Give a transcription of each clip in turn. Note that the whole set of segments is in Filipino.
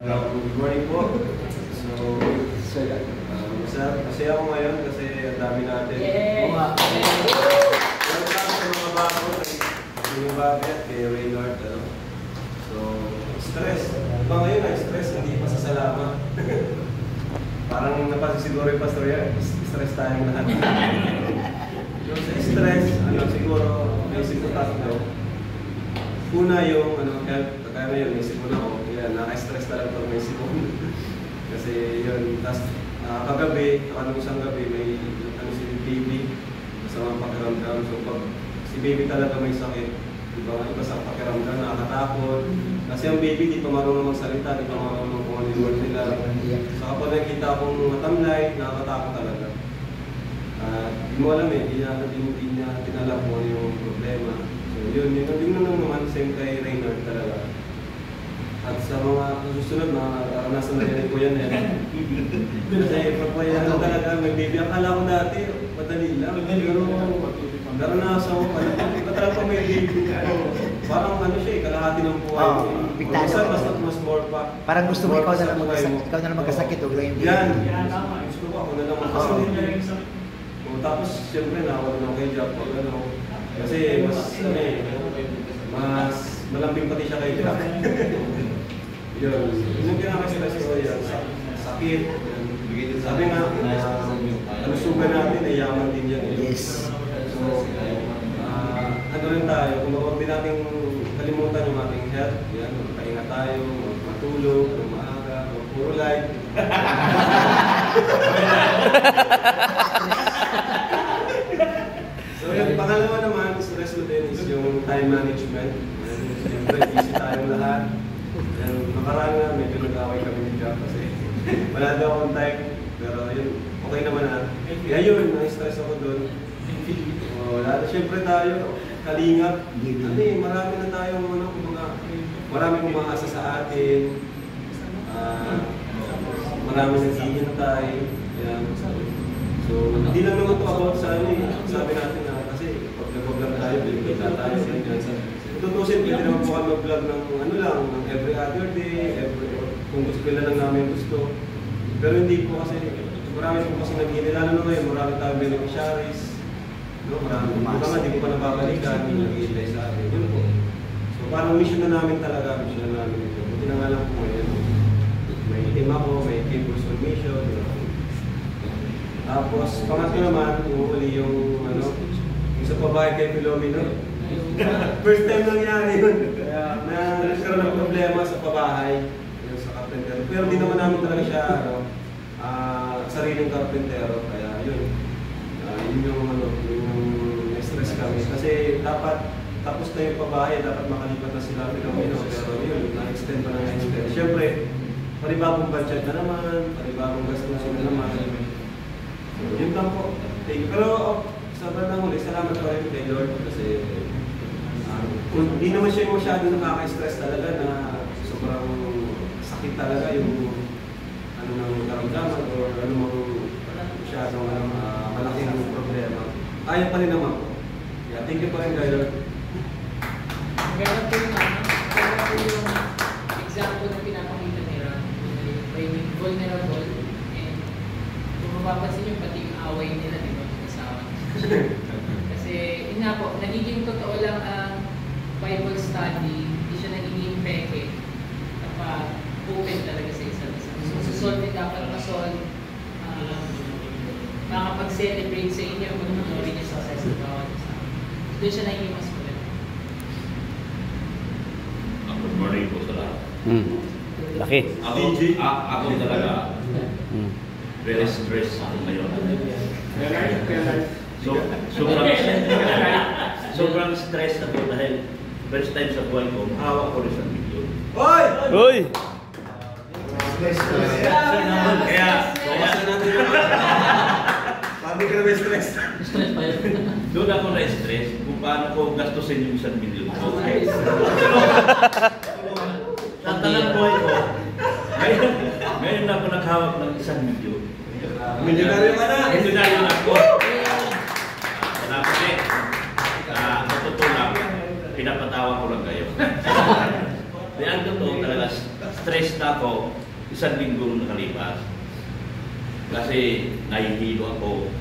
Good morning po. Masaya ako ngayon kasi ang dami natin. Welcome sa mga bago. Yung Bobby at kay Raynard. So, stress. Iba ngayon na stress, hindi pa sa salamat. Parang napansin siguro yung pastor yan. Stress tayong lahat. Yung sa stress, siguro, may isip ko tatlo. Una yung, health. Kaya ngayon, isip ko na ako. Naka-stress talaga pag may isip ko. Kasi yun, tapos kagabi, nung isang gabi, may si baby, masamang pakiramdam. So pag si baby talaga may sakit, iba sa pakiramdam, nakakatakot. Kasi ang baby, di pa marunong magsalita, di pa marunong kung ano yung word nila. So kapag nakikita akong matamlay, nakakatakot talaga. Di mo alam hindi niya tinala kung ano yung problema. So yun lang naman, same kay Raynard talaga. At sa mga susunod, naranasan na rin ko yan. Kasi pag talaga, may-baby. Akala ko dati, madali lang. Pero naranasan ko, talaga may baby. Parang siya, kalahati ng buhay. Minsan, mas more pa. Parang gusto mo ikaw na lang magkasakit o gawin din. Yan. Gusto ko ako na lang magkasakit. Tapos, siyempre, nakawala na ako kay Jack. Kasi mas malambing pati siya kay Jack. Yun. Yung pinaka-stress ko yan, sakit. Sabi nga, kalusugan natin, ay yaman din yan. Yes. So, rin tayo, kung huwag din natin kalimutan yung ating health, yan, magpahinga tayo, matulog, maaga, puro light. So, yung pangalawa naman, stress mo din is yung time management. Siyempre, busy tayong lahat. Nakaraan nga, medyo nag-away kami ni Jack kasi wala daw akong time. Pero yun, okay naman na. Kaya yun, na-stress ako doon. Siyempre tayo, kalingap. Marami na tayong maraming umaasa sa atin. Maraming naghihintay. So, hindi lang naman ito about sa sabi natin na kasi pag nag-vlog tayo, bibigita tayo. Tutusin, pwede naman po kami mag-vlog ng ng every other day, kung gusto nila lang namin gusto. Pero hindi po kasi, marami po kasi nag-iinil, lalo na ngayon, marami tayong beneficiaries. Marami po nga, hindi ko pa nababalikan, hindi nag-iinilay sa akin. Yun po. So parang mission na namin talaga, mission na namin ito. Buti na nga lang po ngayon. May team ako, may team person mission. Tapos, pangatlo naman, yung uli yung sa pabahay kay Filomeno. First time nangyari yun. Na nagkaroon ng problema sa pabahay, sa carpenter. Pero di naman namin talaga siya sariling carpentero. Kaya yun. Yun yung stress kami. Kasi dapat tapos na yung pabahay, dapat makalipat na sila Filomeno. Pero yun, na-extend pa ng extend. Siyempre, panibagong budget na naman, panibagong gastusin na naman. So, yun lang po. Pero sa bandang huli, salamat pa rin kay Lord kasi hindi naman siya masyado nakaka-stress talaga na sobrang sakit talaga yung ng karamdaman o masyadong malaking problema. Ayaw pa rin naman po. Yeah, thank you pa rin kay Lord. Maganda po yung example na pinapakita nila by vulnerable and kung mapapansin nyo pati yung away nila diba kasawa. Kasi yun nga po, nagiging totoo lang ang Bible study, hindi siya nagiging peke kapag open talaga sa isa't isa. So sa solve dapat ma-solve, makakapag-celebrate sa inyo kung nangyari niya sa success ng bawat isa. Doon siya nagiging mas maganda. Good morning po sa lahat. Laki. Ako talaga very stressed ako ngayon. Sobrang stress ako dahil first time sa buhay ko, hawak ko rin sa video. Hoy! Hoy! Kaya Sabi ka na may stress. Stress pa yun. doon ako na-stress kung paano ko gastusin yung isang million ko. Sa talang buhay ko, ngayon ako naghawak ng isang million. Milyonaryo ka na! Milyonaryo na ako. Salamat eh. Sa totoo lang, pinapatawa ko lang kayo. Kaya ang totoo talaga, stress na ako 1 linggo nakalipas. Kasi nahihilo ako.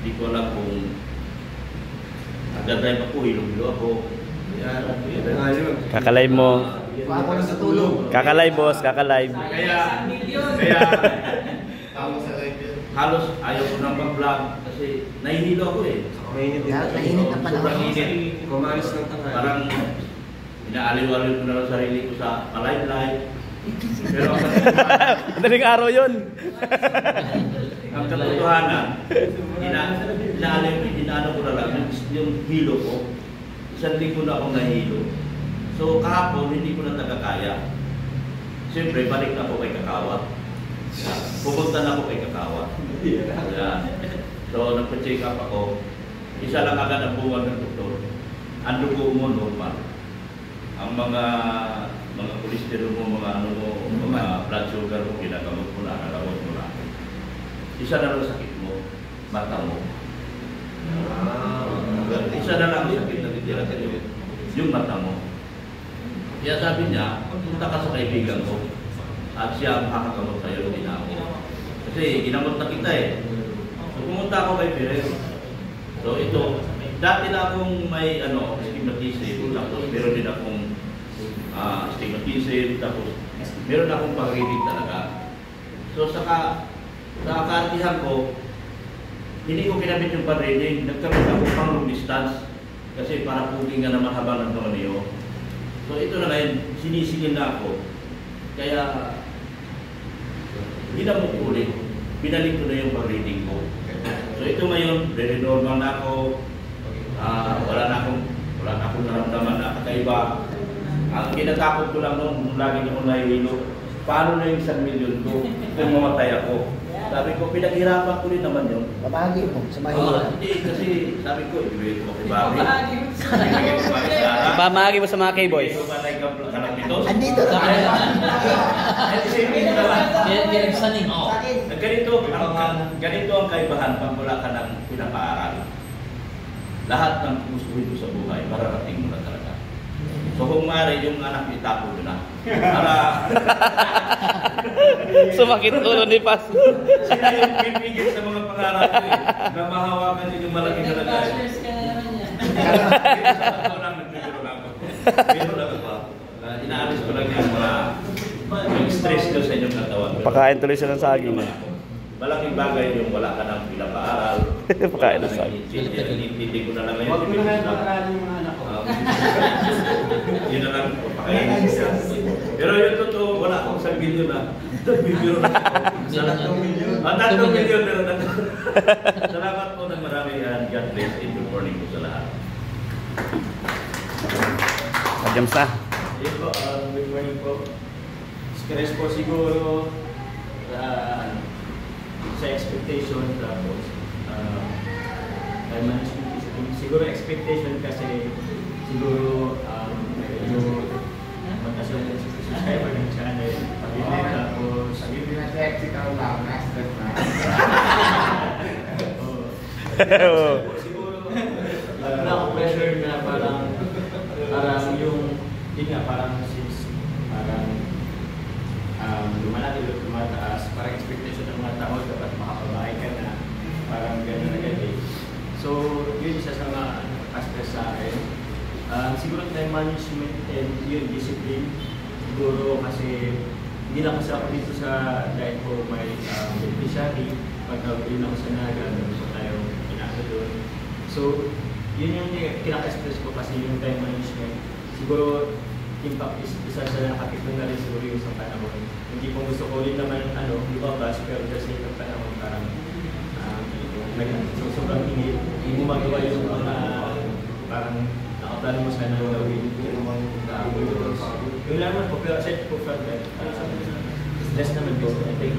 Hindi ko alam kung nagdadrive ako, hilo-hilo ako. Yan nga yun. Kakalay mo. Ako lang sa tulog. Kakalay, boss. Kakalay. Kaya halos ayaw ko nang mag-vlog kasi nahihilo ako eh. Mainit din. Mainit na pala. Sobrang init. Kumalis ng tanghali. Parang inaaliw-aliw ko na lang sarili ko sa palive-live. Pero Madaling araw yun. ang katotohanan, inaano ko na lang yung hilo ko. 1 linggo na akong nahilo. So kahapon, hindi ko na tagakaya. Siyempre, balik na ako kay Kakawa. Pupunta na ako kay Kakawa. Ayan. So nagpa-check up ako. Isa lang agad ang buwan ng doktor. Ang dugo mo normal. Ang mga cholesterol mo, mga ano mo, mga blood sugar mo, ginagamot mo na, nalawag mo na. Isa na lang sakit mo, mata mo. Isa na lang ang sakit na titira sa iyo, yung mata mo. Kaya sabi niya, punta ka sa kaibigan ko at siya ang makakamot sa iyo, hindi na ako. Kasi ginamot na kita eh. So pumunta ako kay Ferrer. So ito, dati na akong may stigmatism, tapos meron din akong stigmatism, tapos meron akong pag-reading talaga. So sa kaartihan ko, hindi ko kinabit yung pag-reading, nagkamit ako pang long distance kasi para puking nga naman habang ng niyo. So ito na ngayon, sinisigil na ako. Kaya ginamot ko ulit, binalik ko na yung pag-reading ko. So ito ngayon, very normal na ako. Wala na akong naramdaman na kakaiba. Ang kinatakot ko lang nung lagi akong nahihilo, paano na yung 1 milyon ko kung mamatay ako? Sabi ko, pinaghirapan ko rin naman yun. Babagi mo sa mahirap. Hindi, kasi sabi ko, ibigay ko kay Bobby. Pamagi mo sa mga K-boys. Ibigay ko ba na ikaw ka ng pitos? Andito na. Ganito ang kaibahan pag wala ka ng pinapaaral. Lahat ng gustuhin mo sa buhay, mararating mo na talaga. So kung maaari, yung anak itapo doon na. Para Sumakit ulo ni Pas. sila yung pipigil sa mga pangarap ko eh. Na mahawakan din yung malaking kalagay. Ito lang, nagbibiro lang ako. Biro lang ako. Inaalis ko lang yung stress ko sa inyong katawan. Pakain tuloy siya ng saging. Malaking bagay yung wala ka ng pinapaaral. Pakain ng saging. Hindi ko na lang ngayon. Huwag mo na ngayon pag-aralin yung mga anak ko. Yun na lang po, pakainin siya. Pero yung totoo, wala akong 1 bilyon na. Nagbibiro lang ako. 3 milyon. 3 milyon pero salamat po ng marami and God bless and good morning po sa lahat. Pag-jams na. Ayun po, good morning po. Stress po siguro sa expectation, tapos time management siguro expectation kasi siguro medyo mataas yung subscriber ng channel, pag-ibig, tapos Sabihin na sexy ka lang, na-stress na. siguro pressure na parang yung yun nga, parang since parang lumataas, parang expectation ng mga tao dapat makapabahay ka na, parang gano'n agad eh. So yun isa sa mga stress sa akin. Siguro time management and yun, discipline. Siguro kasi hindi lang kasi ako dito sa diet ko may beneficiary. Pag nag-uwi ako sa Naga, meron po tayong pinako doon. So yun yung kinaka-stress ko kasi yung time management. Siguro impact is isa sa nakapitong na rin siguro yung sa panahon. Hindi kung gusto ko rin naman ibabas, pero kasi yung panahon parang sobrang init. Hindi mo magawa yung mga parang nakaplano mo sana ng gawin. Yung laman po, pero set po front end. Stress naman po. I think